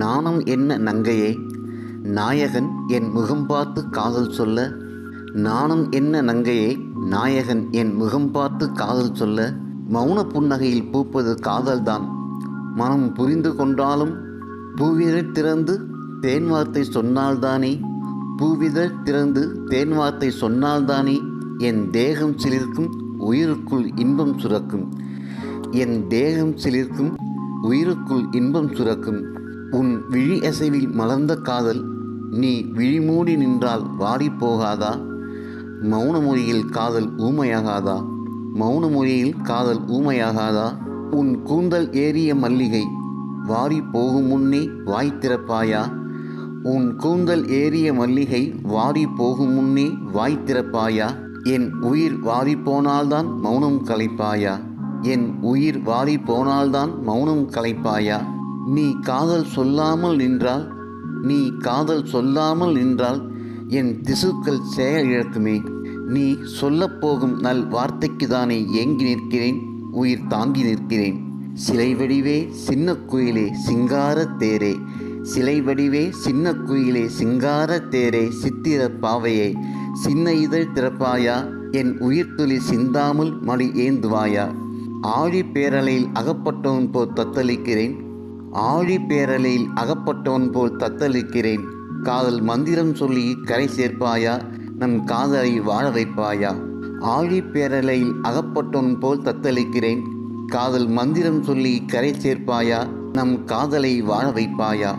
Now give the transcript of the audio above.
நாணம் என்ன நங்கையே, நாயகன் என் முகம் பார்த்து காதல் சொல்ல. நாணம் என்ன நங்கையே, நாயகன் என் முகம் பார்த்து காதல் சொல்ல. மௌன புன்னகையில் பூப்பது காதல்தான், மனம் புரிந்து கொண்டாலும் பூவிதழ் திறந்து தேன் வார்த்தை சொன்னால்தானே. பூவிதழ் திறந்து தேன் வார்த்தை சொன்னால்தானே என் தேகம் சிலிர்க்கும், உயிருக்குள் இன்பம் சுரக்கும். என் தேகம் சிலிர்க்கும், உயிருக்குள் இன்பம் சுரக்கும். உன் விழி அசைவில் மலர்ந்த காதல், நீ விழிமூடி நின்றால் வாடிப் போகாதா? மௌன மொழியில் காதல் ஊமையாகாதா? மௌன மொழியில் காதல் ஊமையாகாதா? உன் கூந்தல் ஏறிய மல்லிகை வாடி போகும் முன்னே வாய் திறப்பாயா? உன் கூந்தல் ஏறிய மல்லிகை வாடி போகும் முன்னே வாய் திறப்பாயா? என் உயிர் வாடி போனால்தான் மௌனம் கலைப்பாயா? என் உயிர் வாடி போனால்தான் மௌனம் கலைப்பாயா? நீ காதல் சொல்லாமல் நின்றால், நீ காதல் சொல்லாமல் நின்றால் என் திசுக்கள் செயல் இழக்குமே. நீ சொல்லப்போகும் நல் வார்த்தைக்கு தானே ஏங்கி நிற்கிறேன், உயிர் தாங்கி நிற்கிறேன். சிலை வடிவே சின்ன குயிலே சிங்கார தேரே, சிலை வடிவே சின்ன குயிலே சிங்கார தேரே, சித்திர பாவையே சின்ன இதழ் திறப்பாயா? என் உயிர் துளி சிந்தாமல் மடி ஏந்துவாயா? ஆழி பேரலையில் அகப்பட்டவன் போல் தத்தளிக்கிறேன், ஆழி பேரலையில் அகப்பட்டவன் போல் தத்தளிக்கிறேன். காதல் மந்திரம் சொல்லி கரை சேர்ப்பாயா? நம் காதலை வாழ வைப்பாயா? ஆழி பேரலையில் அகப்பட்டவன் போல் தத்தளிக்கிறேன். காதல் மந்திரம் சொல்லி கரை சேர்ப்பாயா? நம் காதலை வாழ வைப்பாயா?